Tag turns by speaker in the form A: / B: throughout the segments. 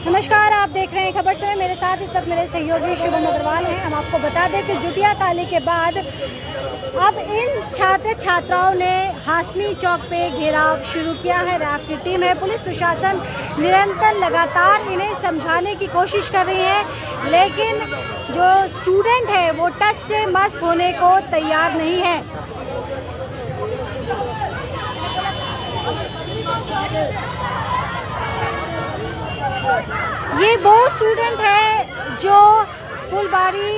A: नमस्कार, आप देख रहे हैं खबर समय। मेरे साथ इस वक्त मेरे सहयोगी शुभम अग्रवाल हैं। हम आपको बता दें कि जुटिया काली के बाद अब इन छात्र छात्राओं ने हाशमी चौक पे घेराव शुरू किया है। रैफ की टीम है, पुलिस प्रशासन निरंतर लगातार इन्हें समझाने की कोशिश कर रही है, लेकिन जो स्टूडेंट है वो टच से मस होने को तैयार नहीं है। ये वो स्टूडेंट है जो फुलबारी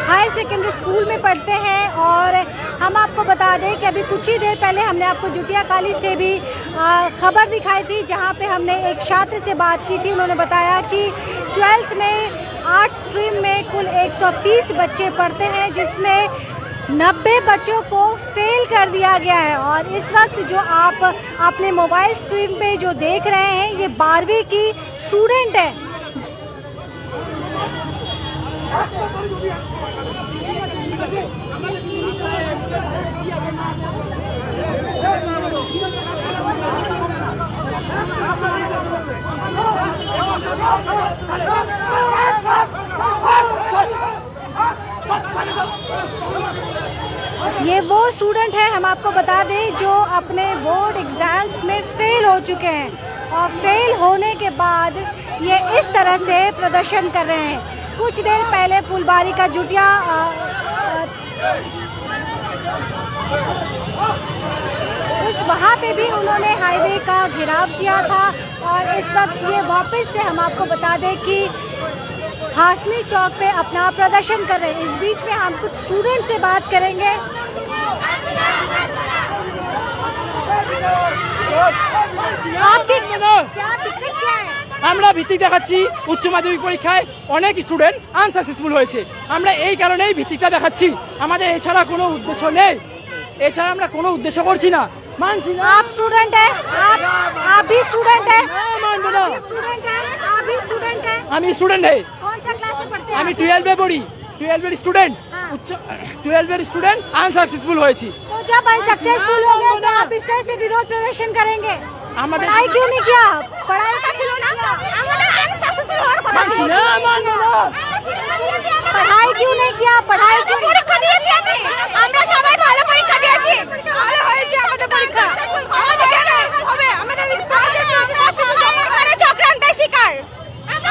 A: हाई सेकेंडरी स्कूल में पढ़ते हैं और हम आपको बता दें कि अभी कुछ ही देर पहले हमने आपको जुटिया काली से भी खबर दिखाई थी, जहां पे हमने एक छात्र से बात की थी। उन्होंने बताया कि 12th में आर्ट्स स्ट्रीम में कुल 130 बच्चे पढ़ते हैं, जिसमें 90 बच्चों को फेल कर दिया गया है। और इस वक्त जो आप अपने मोबाइल स्क्रीन पे जो देख रहे हैं, ये 12वीं की स्टूडेंट है। ये वो स्टूडेंट है, हम आपको बता दें, जो अपने बोर्ड एग्जाम्स में फेल हो चुके हैं और फेल होने के बाद ये इस तरह से प्रदर्शन कर रहे हैं। कुछ देर पहले फुलबारी का जुटिया वहाँ पे भी उन्होंने हाईवे का घेराव किया था और इस वक्त ये वापस से हम आपको बता दें कि हाशमी चौक पे अपना प्रदर्शन कर रहे हैं। इस बीच में हम कुछ स्टूडेंट से बात करेंगे। आपकी क्या दिक्कत क्या है?
B: আমরা ভিত্তিক দেখাচ্ছি উচ্চ মাধ্যমিক পরীক্ষায় অনেক স্টুডেন্ট আনসাকসেসফুল হয়েছে। আমরা এই কারণেই ভিত্তিকটা দেখাচ্ছি, আমাদের এছাড়া কোনো উদ্দেশ্য নেই, এছাড়া আমরা কোনো উদ্দেশ্য করছি না। মানছি না।
A: आप स्टूडेंट है, आप भी स्टूडेंट है?
B: মানবো না।
A: स्टूडेंट है, आप भी स्टूडेंट है?
B: আমি স্টুডেন্ট হই।
A: कौन सा क्लास में पढ़ते हैं?
B: আমি 12 এ পড়ি, 12 এর স্টুডেন্ট। উচ্চ 12 এর স্টুডেंट আনসাকসেসফুল হয়েছি।
A: तो जब अनसक्सेसफुल हो गए तो आप इस तरह से विरोध प्रदर्शन करेंगे?
B: আমাদের
A: पढ़ाई क्यों नहीं किया? पढ़ाई का ছিল না? আমাদের আনসাকসেসফুল হওয়ার কথা
B: মানছি
A: ছিল।
B: না, মানবো না।
A: पढ़ाई क्यों नहीं किया? पढ़ाई क्यों পরীক্ষা দিয়েছি আমি। আমরা সবাই ভালো পরীক্ষা দিয়েছি। ভালো হয়েছে আমাদের পরীক্ষা। আমাদের কেন হবে? আমাদের চক্রান্তের শিকার।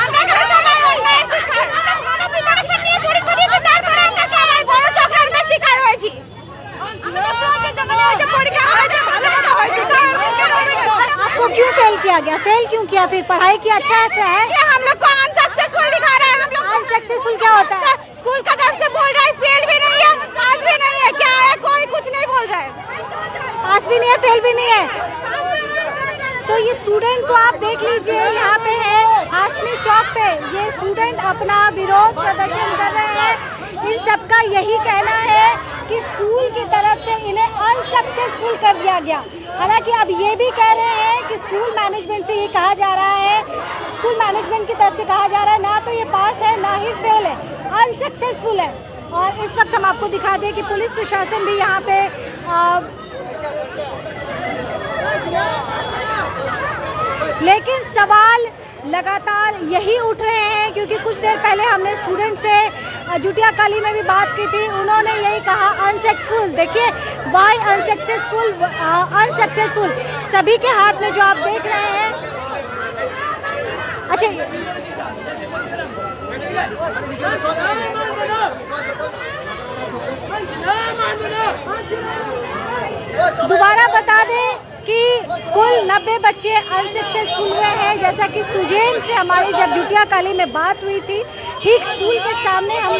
A: আমরা কেন সবাই অন্যায়ের শিকার? আমরা প্রিপারেশন নিয়ে পরীক্ষা দিয়েছি, তারপরে আমরা সবাই বড় চক্রান্তের শিকার হয়েছি। आपको क्यों फेल किया गया? फेल क्यों किया? फिर पढ़ाई की अच्छा से है? हम लोग को अनसक्सेसफुल दिखा रहा है। हम लोग अनसक्सेसफुल क्या होता है? स्कूल का तरफ से बोल रहा है फेल भी नहीं है, पास भी नहीं है। क्या है? कोई कुछ नहीं बोल रहा है। पास भी नहीं है, फेल भी नहीं है। तो ये स्टूडेंट को आप देख लीजिए, यहाँ पे है हाशमी चौक पे, ये स्टूडेंट अपना विरोध प्रदर्शन कर रहे हैं। इन सबका यही कहना है कि स्कूल की तरफ से इन्हें अनसक्सेसफुल कर दिया गया। हालांकि अब ये भी कह रहे हैं कि स्कूल मैनेजमेंट से ये कहा जा रहा है, स्कूल मैनेजमेंट की तरफ से कहा जा रहा है, ना तो ये पास है ना ही फेल है, अनसक्सेसफुल है। और इस वक्त हम आपको दिखा दें कि पुलिस प्रशासन भी यहाँ पे लेकिन सवाल लगातार यही उठ रहे हैं, क्योंकि कुछ देर पहले हमने स्टूडेंट से जुटिया काली में भी बात की थी। उन्होंने यही कहा अनसक्सेसफुल। देखिए वाई अनसक्सेसफुल, अनसक्सेसफुल सभी के हाथ में जो आप देख रहे हैं। अच्छा, दोबारा बता दें कि कुल 90 बच्चे अनसक्सेसफुल हुए हैं। जैसा कि सुजैन से हमारी जब जुटिया काली में बात हुई थी, ठीक स्कूल के सामने हम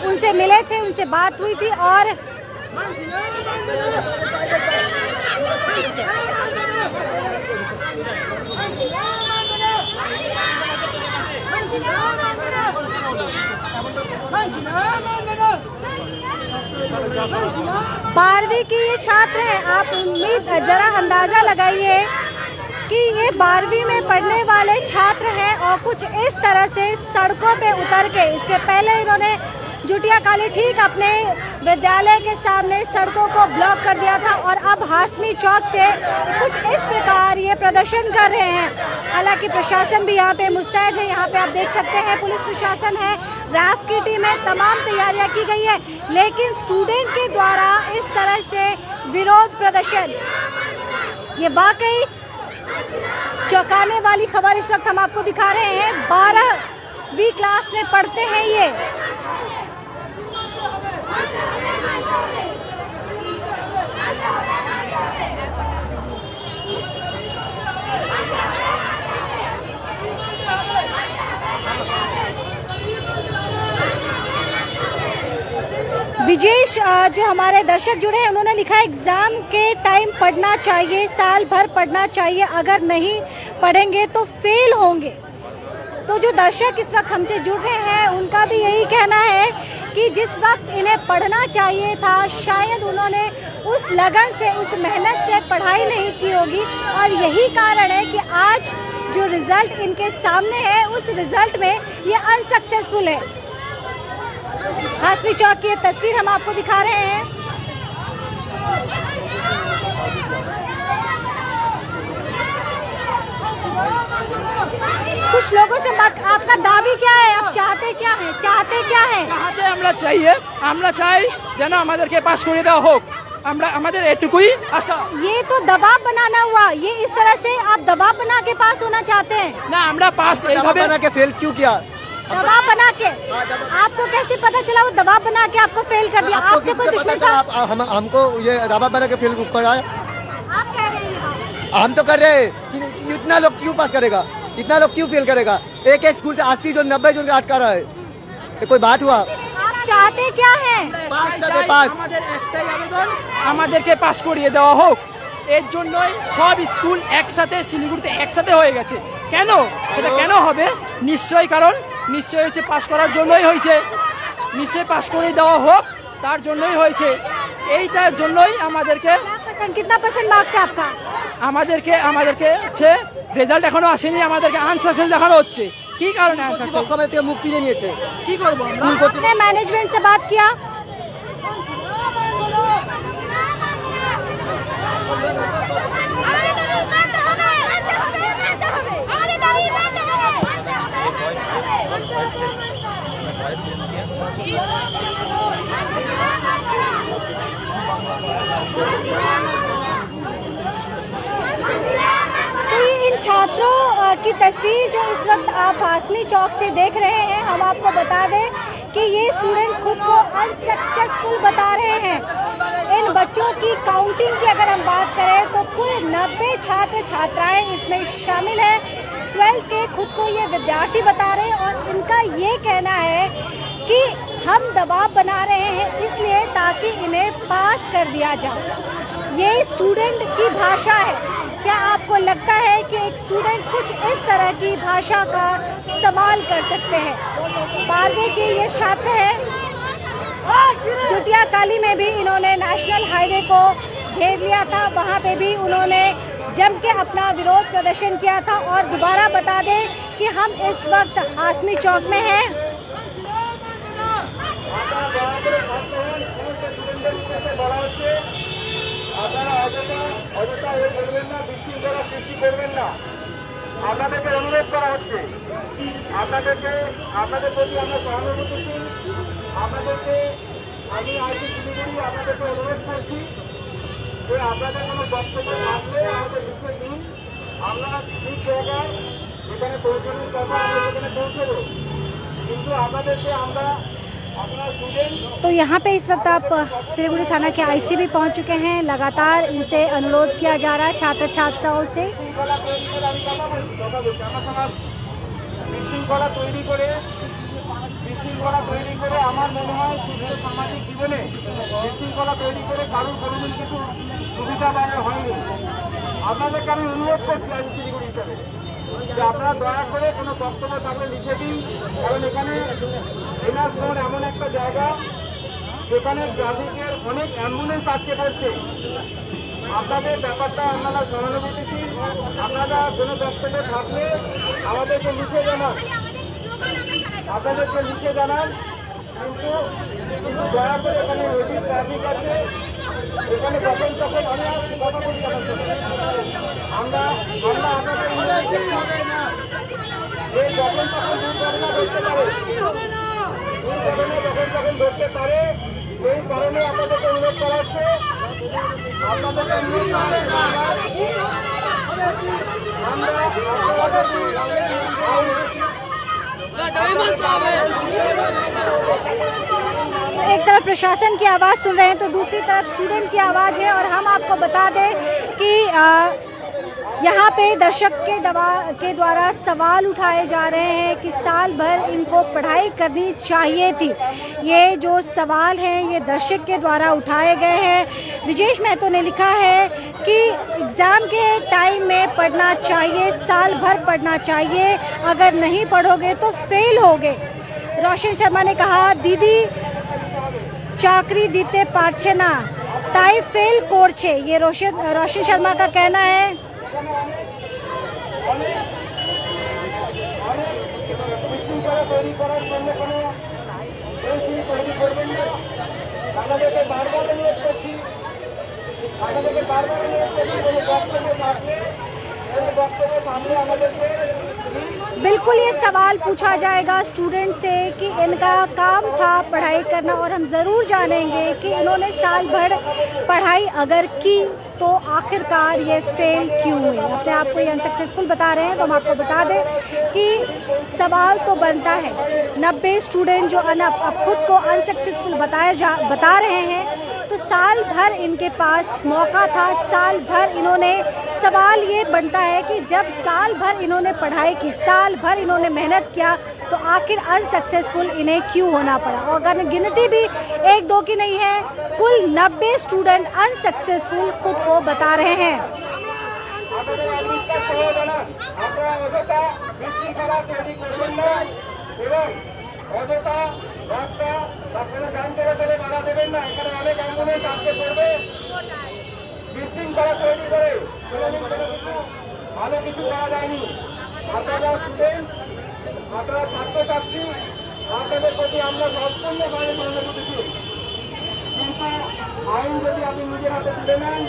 A: उनसे मिले थे, उनसे बात हुई थी और बारहवीं की ये छात्र है। आप उम्मीद जरा अंदाजा लगाइए कि ये 12वीं में पढ़ने वाले छात्र हैं और कुछ इस तरह से सड़कों पे उतर के, इसके पहले इन्होंने जुटिया काली ठीक अपने विद्यालय के सामने सड़कों को ब्लॉक कर दिया था और अब हाशमी चौक से कुछ इस प्रकार ये प्रदर्शन कर रहे हैं। हालांकि प्रशासन भी यहाँ पे मुस्तैद है। यहाँ पे आप देख सकते हैं पुलिस प्रशासन है, रैफ की टीम है, तमाम तैयारियां की गई है। लेकिन स्टूडेंट के द्वारा इस तरह से विरोध प्रदर्शन, ये वाकई चौंकाने वाली खबर इस वक्त हम आपको दिखा रहे हैं। 12वीं क्लास में पढ़ते हैं ये। विजेश जो हमारे दर्शक जुड़े हैं उन्होंने लिखा है एग्जाम के टाइम पढ़ना चाहिए, साल भर पढ़ना चाहिए, अगर नहीं पढ़ेंगे तो फेल होंगे। तो जो दर्शक इस वक्त हमसे जुड़ रहे हैं उनका भी यही कहना है कि जिस वक्त इन्हें पढ़ना चाहिए था शायद उन्होंने उस लगन से, उस मेहनत से पढ़ाई नहीं की होगी और यही कारण है कि आज जो रिजल्ट इनके सामने है उस रिजल्ट में ये अनसक्सेसफुल है। हाशमी चौक की तस्वीर हम आपको दिखा रहे हैं। कुछ लोगों से बात, आपका दावी क्या है, आप चाहते क्या है?
B: चाहते আমরা চাই যেন আমাদেরকে পাস করে দেওয়া হোক, আমাদের এটুকুই আশা।
A: ये तो दबाव बनाना हुआ, ये इस तरह से आप दबाव बना के पास होना चाहते हैं
B: না, আমরা পাস এইভাবে
C: बना के फेल क्यों किया?
A: दबाव बना के। आपको कैसे पता चला वो दबाव बना के आपको फेल कर दिया? आपसे कोई दुश्मन था?
C: हमको ये दबाव बना के फेल कराया।
A: आप कह रहे हैं
C: हम तो कर रहे हैं कि इतना लोग क्यों पास करेगा, इतना लोग क्यों फेल करेगा? एक स्कूल से 80 जन 90 जन का अटका रहा है, ये कोई बात हुआ?
A: आप चाहते क्या है?
C: পাস।
B: আমাদের একটাই আবেদন, আমাদেরকে পাস করিয়ে দেওয়া হোক। এর জন্যই সব স্কুল একসাথে শিলিগুড়িতে একসাথে হয়ে গেছে। কেন এটা কেন হবে? নিশ্চয় হচ্ছে পাস করার জন্যই হয়েছে, নিশ্চয় পাস করে দেওয়া হোক তার জন্যই হয়েছে। এইটার জন্যই আমাদেরকে
A: कितना परसेंट मार्क्स है आपका?
B: আমাদেরকে হচ্ছে রেজাল্ট এখনো আসেনি, আমাদেরকে আনসাকসেস দেখানো হচ্ছে। কি কারণে আনসাকসেস?
C: মুখ ফিরে নিয়েছে।
B: কি করবো?
A: आपने मैनेजमेंट से बात किया? तो ये इन छात्रों की तस्वीर जो इस वक्त आप हाशमी चौक से देख रहे हैं, हम आपको बता दें कि ये स्टूडेंट खुद को अनसक्सेसफुल बता रहे हैं। इन बच्चों की काउंटिंग की अगर हम बात करें तो कुल 90 छात्र छात्राएं इसमें शामिल है। 12th के खुद को ये विद्यार्थी बता रहे हैं और इनका ये कहना है कि हम दबाव बना रहे हैं इसलिए ताकि इन्हें पास कर दिया जाए। ये स्टूडेंट की भाषा है। क्या आपको लगता है कि एक स्टूडेंट कुछ इस तरह की भाषा का इस्तेमाल कर सकते हैं? 12वीं के ये छात्र हैं। जुटिया काली में भी इन्होंने नेशनल हाईवे को घेर लिया था, वहाँ पे भी उन्होंने जम के अपना विरोध प्रदर्शन किया था। और दोबारा बता दें कि हम इस वक्त हाशमी चौक में हैं।
D: আপনাদেরকে অনুরোধ করা হচ্ছে, আপনাদের প্রতি আমরা সহানুভূতিশীল। আপনাদেরকে আমি আইসি শিলিগুড়ি আপনাদেরকে অনুরোধ করছি যে আপনাদের কোনো বক্তব্য থাকলে আমাদের লিখে দিন। আমরা ঠিক জায়গায় যেখানে পৌঁছানোর কথা আমরা সেখানে পৌঁছবো, কিন্তু আপনাদেরকে আমরা
A: तो यहाँ पे इस वक्त आप सिलीगुड़ी थाना के आईसी भी पहुँच चुके हैं। लगातार इनसे अनुरोध किया जा रहा है छात्र छात्राओं से।
D: বিশৃঙ্খলা তৈরি করে আমার মনে হয় শুধু সামাজিক জীবনে বিশৃঙ্খলা তৈরি করে কারোর কোনোদিন কিছু সুবিধা পাওয়া হয়নি। আপনাদেরকে আমি অনুরোধ করছি আইন শিলিগুড়ি হিসাবে যে আপনারা দয়া করে কোনো বক্তব্য থাকলে লিখে দিন, কারণ এখানে এনার মোড় এমন একটা জায়গা যেখানে ট্রাফিকের অনেক অ্যাম্বুলেন্স আটকে পড়ছে। আপনাদের ব্যাপারটা আপনারা সহানুভূতিশীল। আপনারা কোনো বক্তব্য থাকলে আমাদেরকে লিখে জানান, কিন্তু দয়া করে এখানে হেভি ট্রাফিক আছে, এখানে যখন তখন কথা বলি আমরা আপনাদের এই যখন তখন দুর্ঘটনা ঘটতে পারে, দুর্ঘটনা যখন তখন ঘটতে পারে, এই কারণে আপনাদেরকে অনুরোধ করা হচ্ছে, আপনাদেরকে অনুরোধ করা
A: एक तरफ प्रशासन की आवाज़ सुन रहे हैं तो दूसरी तरफ स्टूडेंट की आवाज़ है। और हम आपको बता दें कि यहाँ पे दर्शक के द्वारा सवाल उठाए जा रहे हैं कि साल भर इनको पढ़ाई करनी चाहिए थी। ये जो सवाल हैं ये दर्शक के द्वारा उठाए गए हैं। विजेश महतो ने लिखा है कि एग्ज़ाम के टाइम में पढ़ना चाहिए, साल भर पढ़ना चाहिए, अगर नहीं पढ़ोगे तो फेल होगे। रोशन शर्मा ने कहा दीदी चाकरी दीते पारछे ना ताई फेल कोरछे, ये रोशन शर्मा का कहना है।
D: তৈরি করার জন্য কোনো তৈরি করবেন না। আপনাদেরকে বারবার অনুরোধ করছি, কোনো বক্তব্য থাকলে আমাদেরকে
A: बिल्कुल ये सवाल पूछा जाएगा स्टूडेंट से कि इनका काम था पढ़ाई करना और हम ज़रूर जानेंगे कि इन्होंने साल भर पढ़ाई अगर की तो आखिरकार ये फेल क्यों हुए। अपने आप को ये अनसक्सेसफुल बता रहे हैं तो हम आपको बता दें कि सवाल तो बनता है। 90 स्टूडेंट जो अब खुद को अनसक्सेसफुल बता रहे हैं तो साल भर इनके पास मौका था, साल भर इन्होंने, सवाल ये बनता है कि जब साल भर इन्होंने पढ़ाई की, साल भर इन्होंने मेहनत किया तो आखिर अनसक्सेसफुल इन्हें क्यों होना पड़ा। और अगर गिनती भी 1-2 की नहीं है, कुल 90 स्टूडेंट अनसक्सेसफुल खुद को बता रहे हैं।
D: অযথা রাস্তা আপনারা গান করে বাধা দেবেন না। এখানে অনেক অ্যাম্বুলেন্স আসতে পড়বে, বিশৃঙ্খলা তৈরি করে ভালো কিছু করা যায়নি। আপনারা স্টুডেন্ট, আপনারা ছাত্রছাত্রী, আপনাদের প্রতি আমরা সম্পূর্ণভাবে সহানুভূতিশীল, কিন্তু আইন যদি আপনি নিজের হাতে তুলে নেন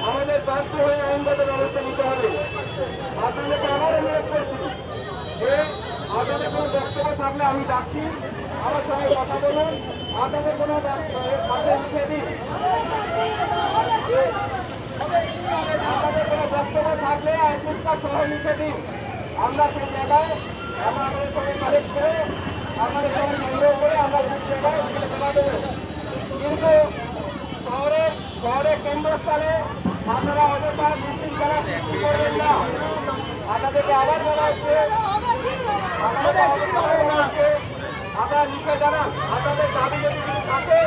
D: আমাদের বাধ্য হয়ে আইনগত ব্যবস্থা নিতে হবে। আপনাদেরকে আবার অনুরোধ করছি যে আপনাদের কোনো বক্তব্য থাকলে আমি ডাকছি, আমার সঙ্গে কথা বলুন। আপনাদের কোনো পাশে লিখে দিন, আপনাদের কোনো বক্তব্য থাকলে আইনটা সহ লিখে দিন। আমরা সেই জায়গায় আমরা আমাদের সঙ্গে কালেক্ট করে আমাদের সঙ্গে সংগ্রহ করে আমরা সেই জায়গায় জমা দেবো। কিন্তু শহরের কেন্দ্রস্থলে আপনারা অযথা বিশৃঙ্খলা সৃষ্টি করবেন না। আপনাদেরকে আবার বলা হচ্ছে, আপনারা লিখে জানান আপনাদের দাবি যদি কিছু থাকে।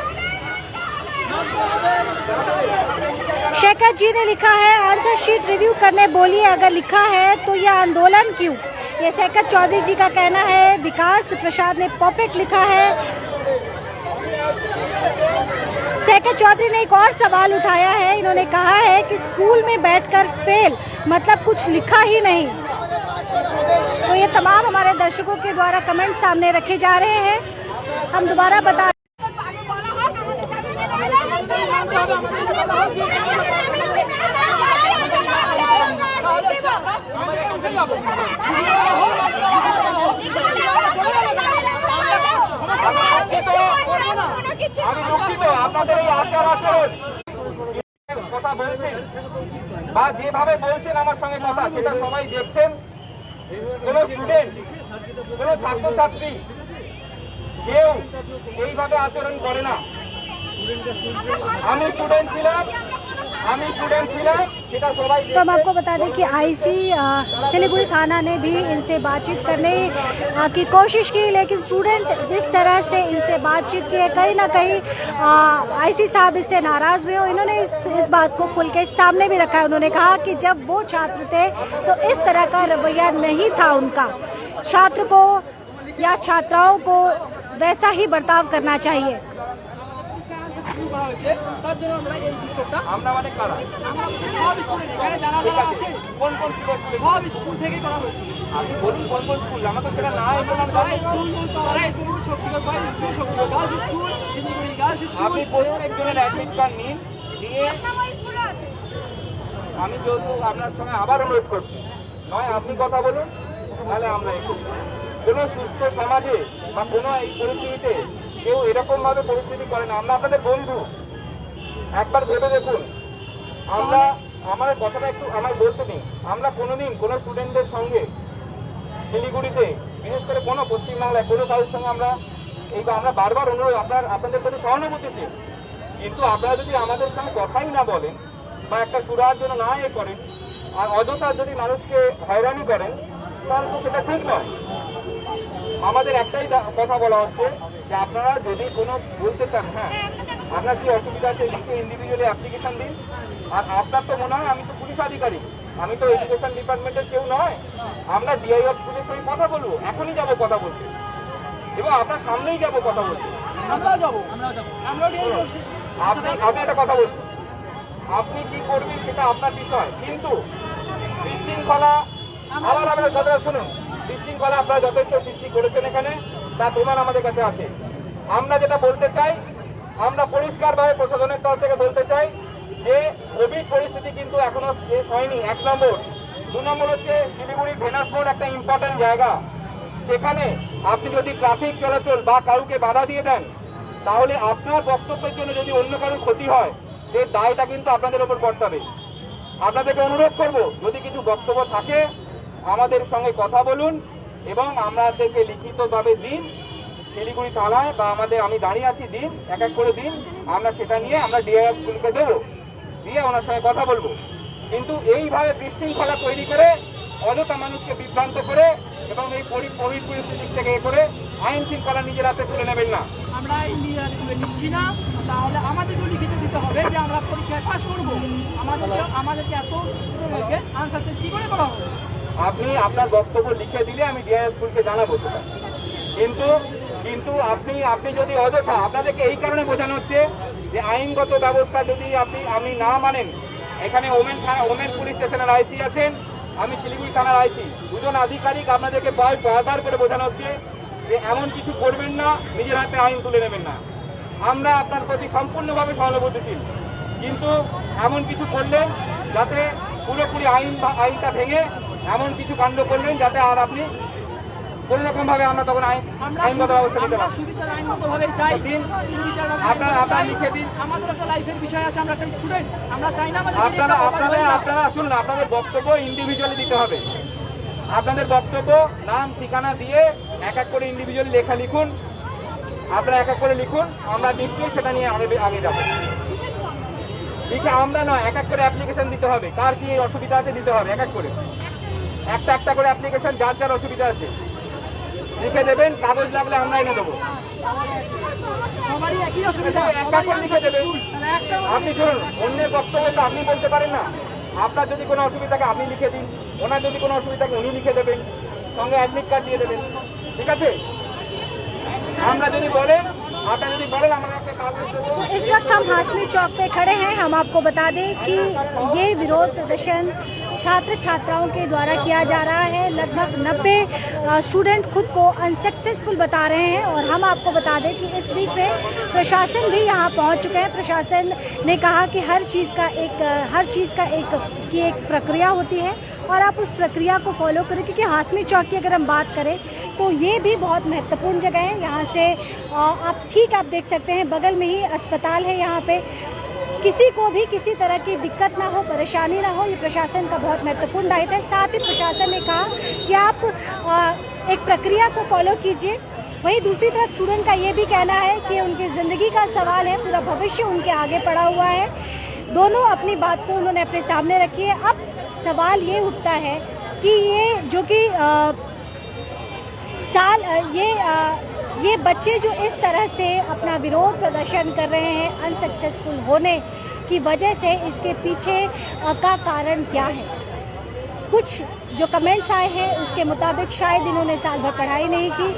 A: शेखर जी ने लिखा है आंसर शीट रिव्यू करने बोलिए, अगर लिखा है तो यह आंदोलन क्यों। ये शेखर चौधरी जी का कहना है। विकास प्रसाद ने परफेक्ट लिखा है। शेखर चौधरी ने एक और सवाल उठाया है। इन्होंने कहा है कि स्कूल में बैठकर फेल मतलब कुछ लिखा ही नहीं। तो ये तमाम हमारे दर्शकों के द्वारा कमेंट सामने रखे जा रहे हैं। हम दोबारा बता
D: আমি দুঃখিত, আপনাদের এই আচার আচরণ কথা বলছেন বা যেভাবে বলছেন আমার সঙ্গে কথা সেটা সবাই দেখছেন। কোন স্টুডেন্ট, কোন ছাত্রছাত্রী কেউ এইভাবে আচরণ করে না। আমি স্টুডেন্ট ছিলাম,
A: तो हम आपको बता दें कि आईसी सिलीगुड़ी थाना ने भी इनसे बातचीत करने की कोशिश की, लेकिन स्टूडेंट जिस तरह से इनसे बातचीत की है कहीं ना कहीं आईसी साहब इससे नाराज़ हुए और इन्होंने इस बात को खुल के सामने भी रखा है। उन्होंने कहा कि जब वो छात्र थे तो इस तरह का रवैया नहीं था उनका, छात्र को या छात्राओं को वैसा ही बर्ताव करना चाहिए।
D: আমরা মানে কারা
B: সব স্কুল থেকে করা হয়েছে।
D: আপনি বলুন কোন কোন স্কুল, আমার তো সেটা না বললাম। আপনি প্রত্যেকজনের অ্যাডমিট কার্ড নিন, দিয়ে আমি যেহেতু আপনার সঙ্গে আবার অনুরোধ করছি, নয় আপনি কথা বলুন, তাহলে আমরা কোনো সুস্থ সমাজে বা কোনো এই পরিস্থিতিতে কেউ এরকম ভাবে পরিস্থিতি করে না। আমরা আপনাদের বন্ধু, একবার ভেবে দেখুন। আমরা আমার কথাটা একটু আমার বলতে দিন, আমরা কোনোদিন কোনো স্টুডেন্টদের সঙ্গে শিলিগুড়িতে, বিশেষ করে কোনো পশ্চিমবাংলায় কোনো কারোর সঙ্গে আমরা আমরা বারবার অনুরোধ আপনাদের প্রতি সহানুভূতিশীল, কিন্তু আপনারা যদি আমাদের সঙ্গে কথাই না বলেন বা একটা সুরাহার জন্য না করেন আর অযথা যদি মানুষকে হয়রানি করেন, তাহলে তো সেটা ঠিক নয়। আমাদের একটাই কথা বলা হচ্ছে যে আপনারা যদি কোনো বলতে চান, হ্যাঁ আপনার কি অসুবিধা আছে, লিখে ইন্ডিভিজুয়ালি অ্যাপ্লিকেশন দিন। আর আপনার তো মনে হয় আমি তো পুলিশ আধিকারিক, আমি তো এডুকেশন ডিপার্টমেন্টের কেউ নয়, আমরা ডিআই অফ স্কুলের সঙ্গে কথা বলবো, এখনই যাবো কথা বলতে এবং আপনার সামনেই যাবো কথা বলতে। আপনি একটা কথা বলছেন, আপনি কি করবেন সেটা আপনার বিষয়, কিন্তু বিশৃঙ্খলা আবার আপনার কথাটা শুনুন, বিশৃঙ্খলা আপনারা যথেষ্ট সৃষ্টি করেছেন এখানে, তা প্রমাণ আমাদের কাছে আছে। আমরা যেটা বলতে চাই, আমরা পরিষ্কারভাবে প্রশাসনের তরফ থেকে বলতে চাই যে কোভিড পরিস্থিতি কিন্তু এখনো শেষ হয়নি, 1 নম্বর। 2 নম্বর হচ্ছে শিলিগুড়ির ভেনাস মোড় একটা ইম্পর্টেন্ট জায়গা, সেখানে আপনি যদি ট্রাফিক চলাচল বা কাউকে বাধা দিয়ে দেন, তাহলে আপনার বক্তব্যের জন্য যদি অন্য কারোর ক্ষতি হয়, এর দায়টা কিন্তু আপনাদের উপর বর্তাবে। আপনাদেরকে অনুরোধ করব, যদি কিছু বক্তব্য থাকে আমাদের সঙ্গে কথা বলুন এবং আমাদেরকে লিখিতভাবে দিন শিলিগুড়ি থানায়, বা আমি দাঁড়িয়ে আছি, দিন, এক এক করে দিন, আমরা সেটা নিয়ে আমরা ডিআই স্কুলকে দেবো, দিয়ে ওনার সঙ্গে কথা বলবো। কিন্তু এইভাবে বিশৃঙ্খলা তৈরি করে অযথা মানুষকে বিভ্রান্ত করে এবং এই কোভিড পরিস্থিতি থেকে করে আইন শৃঙ্খলা নিজের হাতে তুলে নেবেন না।
B: আমরা নিচ্ছি না, তাহলে আমাদেরকে লিখিত দিতে হবে যে আমরা পরীক্ষায় পাস করবো, আমাদেরকে এত আনসাকসেস কি করে করা হবে।
D: আপনি আপনার বক্তব্য লিখে দিলে আমি ডিআই স্কুলকে জানাবো সেটা, কিন্তু আপনি যদি অযথা, আপনাদেরকে এই কারণে বোঝানো হচ্ছে যে আইনগত ব্যবস্থা যদি আপনি না মানেন, এখানে ওমেন পুলিশ স্টেশনের আইসি আছেন, আমি শিলিগুড়ি থানার আইসি, 2জন আধিকারিক, আপনাদেরকে বারবার করে বোঝানো হচ্ছে যে এমন কিছু করবেন না, নিজের হাতে আইন তুলে নেবেন না। আমরা আপনার প্রতি সম্পূর্ণভাবে সহানুভূতিশীল, কিন্তু এমন কিছু করলেন যাতে পুরোপুরি আইনটা ভেঙে এমন কিছু কাণ্ড করলেন যাতে আর আপনি কোন রকম ভাবে আমরা তখন আইনগত ব্যবস্থা নিতে পারি। আপনারা লিখে দিন, আমাদের একটা লাইফের বিষয় আছে, আমরা একটা স্টুডেন্ট, আমরা চাই না আপনারা শুনুন, আপনাদের বক্তব্য ইন্ডিভিজুয়ালি দিতে হবে। আপনাদের বক্তব্য নাম ঠিকানা দিয়ে এক এক করে ইন্ডিভিজুয়ালি লেখা লিখুন, আপনারা এক এক করে লিখুন, আমরা নিশ্চয়ই সেটা নিয়ে আগে যাবো। লিখে আমরা নয়, এক এক করে অ্যাপ্লিকেশন দিতে হবে, কার কি অসুবিধা আছে দিতে হবে, এক এক করে একটা করে অ্যাপ্লিকেশন, যার অসুবিধা আছে লিখে দেবেন, কাগজ লাগলে আমরা এনে দেবো, লিখে দেবেন। আপনি শুনুন, অন্যের বক্তব্য তো আপনি বলতে পারেন না, আপনার যদি কোনো অসুবিধা থাকে আপনি লিখে দিন, ওনার যদি কোনো অসুবিধা থাকে উনি লিখে দেবেন, সঙ্গে অ্যাডমিট কার্ড দিয়ে দেবেন, ঠিক আছে। আমরা যদি বলেন, আপনারা যদি বলেন আমরা একটা কাগজ দেবো।
A: तो इस वक्त हम हाशमी चौक पे खड़े हैं। हम आपको बता दें कि ये विरोध प्रदर्शन छात्र छात्राओं के द्वारा किया जा रहा है। लगभग 90 स्टूडेंट खुद को अनसक्सेसफुल बता रहे हैं और हम आपको बता दें कि इस बीच में प्रशासन भी यहाँ पहुँच चुके हैं। प्रशासन ने कहा कि हर चीज़ का एक प्रक्रिया होती है और आप उस प्रक्रिया को फॉलो करें, क्योंकि हाशमी चौक की अगर हम बात करें तो ये भी बहुत महत्वपूर्ण जगह है। यहाँ से आप देख सकते हैं बगल में ही अस्पताल है। यहाँ पे किसी को भी किसी तरह की दिक्कत ना हो, परेशानी ना हो, ये प्रशासन का बहुत महत्वपूर्ण दायित्व है। साथ ही प्रशासन ने कहा कि आप एक प्रक्रिया को फॉलो कीजिए। वहीं दूसरी तरफ स्टूडेंट का ये भी कहना है कि उनकी ज़िंदगी का सवाल है, पूरा भविष्य उनके आगे पड़ा हुआ है। दोनों अपनी बात को उन्होंने अपने सामने रखी है। अब सवाल ये उठता है कि ये जो कि ये बच्चे जो इस तरह से अपना विरोध प्रदर्शन कर रहे हैं अनसक्सेसफुल होने की वजह से, इसके पीछे का कारण क्या है। कुछ जो कमेंट्स आए हैं उसके मुताबिक शायद इन्होंने साल भर पढ़ाई नहीं की,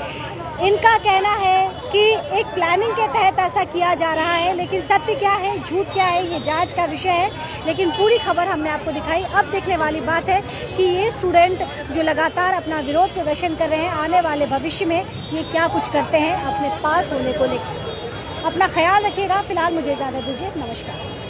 A: इनका कहना है कि एक प्लानिंग के तहत ऐसा किया जा रहा है, लेकिन सत्य क्या है, झूठ क्या है, ये जांच का विषय है। लेकिन पूरी खबर हमने आपको दिखाई। अब देखने वाली बात है कि ये स्टूडेंट जो लगातार अपना विरोध प्रदर्शन कर रहे हैं, आने वाले भविष्य में ये क्या कुछ करते हैं अपने पास होने को लेकर। अपना ख्याल रखिएगा। फिलहाल मुझे इजाजत दीजिए। नमस्कार।